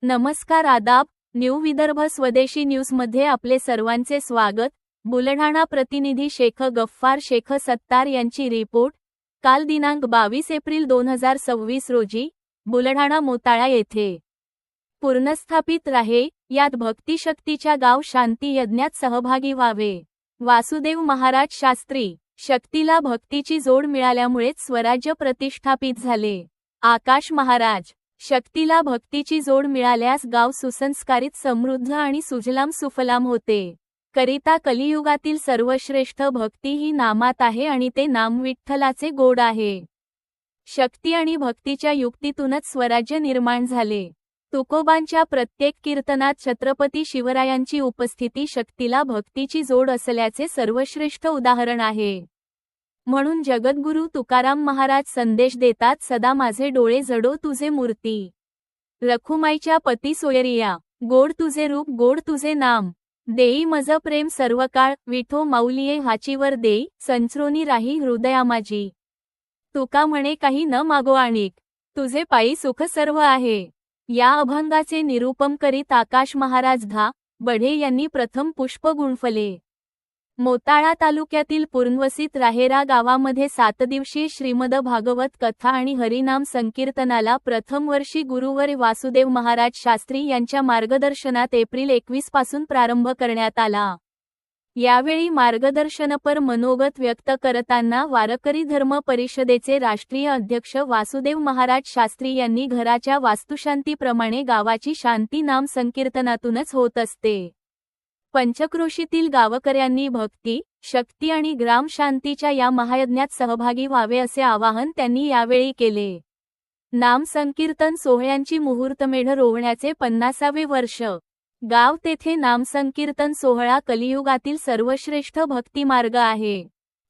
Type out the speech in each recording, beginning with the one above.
नमस्कार आदाब. न्यू विदर्भ स्वदेशी न्यूजमध्ये आपले सर्वांचे स्वागत. बुलढाणा प्रतिनिधी शेख गफ्फार शेख सत्तार यांची रिपोर्ट. काल दिनांक 22 एप्रिल 2026 रोजी बुलढाणा मोताळा येथे पुनर्स्थापित राहे यात भक्तिशक्तीच्या गाव शांती यज्ञात सहभागी व्हावे. वासुदेव महाराज शास्त्री. शक्तीला भक्तीची जोड मिळाल्यामुळेच स्वराज्य प्रतिष्ठापित झाले. आकाश महाराज. शक्तीला भक्तीची जोड मिळाल्यास गाव सुसंस्कारित, समृद्ध आणि सुजलाम सुफलाम होते. करिता कलियुगातील सर्वश्रेष्ठ भक्ती ही नामात आहे आणि ते नाम विठ्ठलाचे गोड आहे. शक्ती आणि भक्तीच्या युक्तीतूनच स्वराज्य निर्माण झाले. तुकोबांच्या प्रत्येक कीर्तनात छत्रपती शिवरायांची उपस्थिती शक्तीला भक्तीची जोड असल्याचे सर्वश्रेष्ठ उदाहरण आहे. म्हणून जगद्गुरु तुकाराम महाराज संदेश देतात, सदा माझे डोळे जडो तुझे मूर्ती. रखुमाईच्या पती सोयरिया. गोड तुझे रूप, गोड तुझे नाम. देई मज प्रेम सर्वकाळ, विठो माऊलिये हाचीवर देई, संचरोनी राही हृदया माझी. तुका म्हणे काही न मागो आणिक, तुझे पायी सुख सर्व आहे. या अभंगाचे निरूपण करीत आकाश महाराज धा बढे यांनी प्रथम पुष्प गुंफले. मोताळा तालुक्यातील पुनर्वसित राहेरा गावामध्ये 7 दिवसीय श्रीमद भागवत कथा आणि हरिनाम संकीर्तनाला प्रथम वर्षी गुरुवर वासुदेव महाराज शास्त्री यांच्या मार्गदर्शनात एप्रिल 21 पासून प्रारंभ करण्यात आला. यावेळी मार्गदर्शनपर मनोगत व्यक्त करताना वारकरी धर्म परिषदेचे राष्ट्रीय अध्यक्ष वासुदेव महाराज शास्त्री यांनी घराच्या वास्तुशांतीप्रमाणे गावाची शांती नाम संकीर्तनातूनच होत असते. पंचक्रोशीतील गावकऱ्यांनी भक्ती, शक्ती आणि ग्राम शांतीच्या या महायज्ञात सहभागी व्हावे असे आवाहन त्यांनी यावेळी केले. नाम संकीर्तन सोहळ्यांची मुहूर्तमेढ रोवण्याचे 50वे वर्ष. गाव तेथे नाम संकीर्तन सोहळा कलियुगातील सर्वश्रेष्ठ भक्तिमार्ग आहे.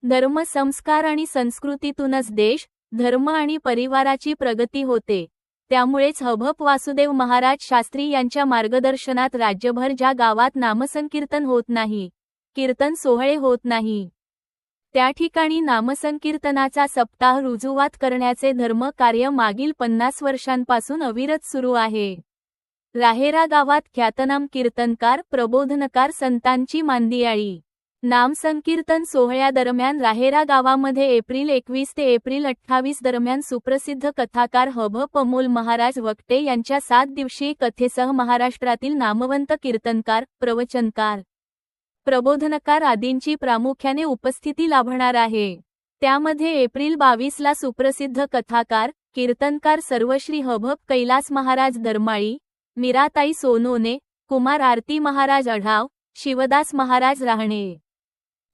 धर्म, संस्कार आणि संस्कृतीतूनच देश, धर्म आणि परिवाराची प्रगती होते. त्यामुळेच हभप वासुदेव महाराज शास्त्री यांच्या मार्गदर्शनात राज्यभर ज्या गावात नामसंकीर्तन होत नाही, कीर्तन सोहळे होत नाही, त्या ठिकाणी नामसंकीर्तनाचा सप्ताह रुजुवात करण्याचे धर्म कार्य मागील 50 वर्षांपासून अविरत सुरू आहे. राहेरा गावात ख्यातनाम कीर्तनकार, प्रबोधनकार संतांची मांदियाळी. नाम संकीर्तन सोहळ्यादरम्यान राहेरा गावामध्ये एप्रिल 21 ते एप्रिल 28 दरम्यान सुप्रसिद्ध कथाकार हभप अमोल महाराज वक्ते यांच्या 7 दिवसीय कथेसह महाराष्ट्रातील नामवंत कीर्तनकार, प्रवचनकार, प्रबोधनकार आदींची प्रामुख्याने उपस्थिती लाभणार आहे. त्यामध्ये एप्रिल 22 ला सुप्रसिद्ध कथाकार, कीर्तनकार सर्वश्री हभप कैलास महाराज दरमाळी, मीराताई सोनोने, कुमार आरती महाराज अढाव, शिवदास महाराज राहणे,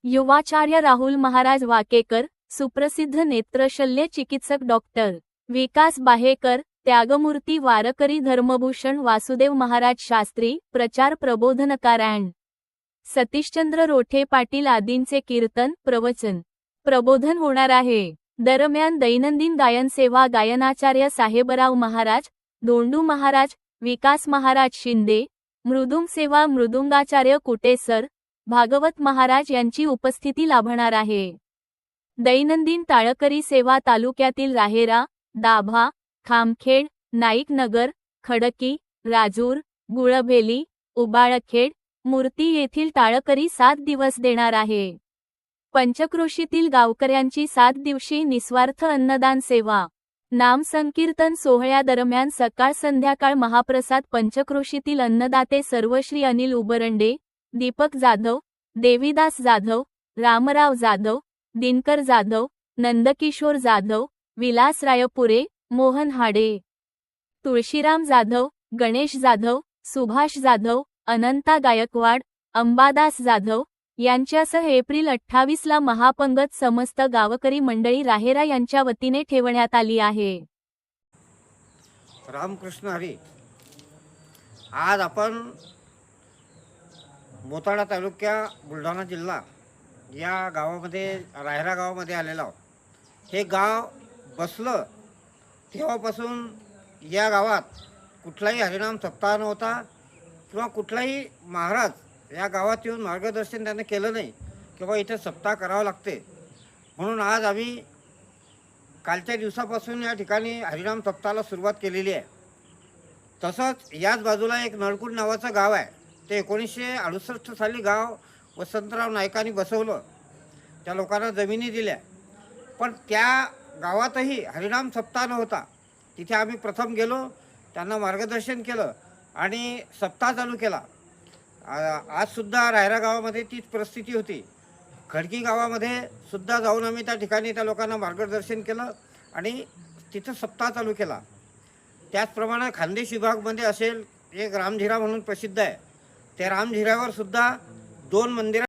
युवाचार्य राहुल महाराज वाकेकर, सुप्रसिद्ध नेत्रशल्य चिकित्सक डॉक्टर विकास बाहेकर, त्यागमूर्ती वारकरी धर्मभूषण वासुदेव महाराज शास्त्री, प्रचार प्रबोधनकार अँड सतीशचंद्र रोठे पाटील आदींचे कीर्तन, प्रवचन, प्रबोधन होणार आहे. दरम्यान दैनंदिन गायन सेवा गायनाचार्य साहेबराव महाराज, दोंडू महाराज, विकास महाराज शिंदे, मृदुंग सेवा मृदुंगाचार्य कुटेसर, भागवत महाराज यांची उपस्थिती लाभणार आहे. दैनंदिन टाळकरी सेवा तालुक्यातील राहेरा, दाभा, खामखेड, नाईक नगर, खडकी, राजूर, गुळभेली, उबाळखेड, मूर्ती येथील टाळकरी 7 दिवस देणार आहे. पंचक्रोशीतील गावकऱ्यांची 7 दिवसीय निस्वार्थ अन्नदान सेवा. नाम संकीर्तन सोहळ्यादरम्यान सकाळ संध्याकाळ महाप्रसाद पंचक्रोशीतील अन्नदाते सर्वश्री अनिल उबरंडे, दीपक जाधव, देवीदास जाधव, रामराव जाधव, दिनकर जाधव, नंदकिशोर जाधव, विलास रायपुरे, मोहन हाडे, तुळशीराम जाधव, गणेश जाधव, सुभाष जाधव, अनंता गायकवाड, अंबादास जाधव यांच्यासह एप्रिल 28 ला महापंगत समस्त गावकरी मंडळी राहेरा यांच्या वतीने ठेवण्यात आली आहे. रामकृष्ण हरी. आज आपण मोताळा तालुक्या, बुलढाणा जिल्हा या गावामध्ये, राहेरा गावामध्ये आलेलो आहोत. हे गाव बसलं तेव्हापासून या गावात कुठलाही हरिनाम सप्ताह नव्हता किंवा कुठलाही महाराज या गावात येऊन मार्गदर्शन त्यांनी केलं नाही की बा इथे सप्ताह करावा लागते. म्हणून आज आम्ही कालच्या दिवसापासून या ठिकाणी हरिनाम सप्ताहाला सुरुवात केलेली आहे. तसंच याच बाजूला एक नळकुट नावाचं गाव आहे. ते 1968 साली गाव वसंतराव नाईकांनी बसवलं. त्या लोकांना जमिनी दिल्या, पण त्या गावातही हरिनाम सप्ताह नव्हता. तिथे आम्ही प्रथम गेलो, त्यांना मार्गदर्शन केलं आणि सप्ताह चालू केला. आजसुद्धा रायरा गावामध्ये तीच परिस्थिती होती. खडकी गावामध्ये सुद्धा जाऊन आम्ही त्या ठिकाणी त्या लोकांना मार्गदर्शन केलं आणि तिथं सप्ताह चालू केला. त्याचप्रमाणे खानदेश विभागमध्ये असेल, एक रामझिरा म्हणून प्रसिद्ध आहे. त्या रामझिऱ्यावर सुद्धा 2 मंदिरं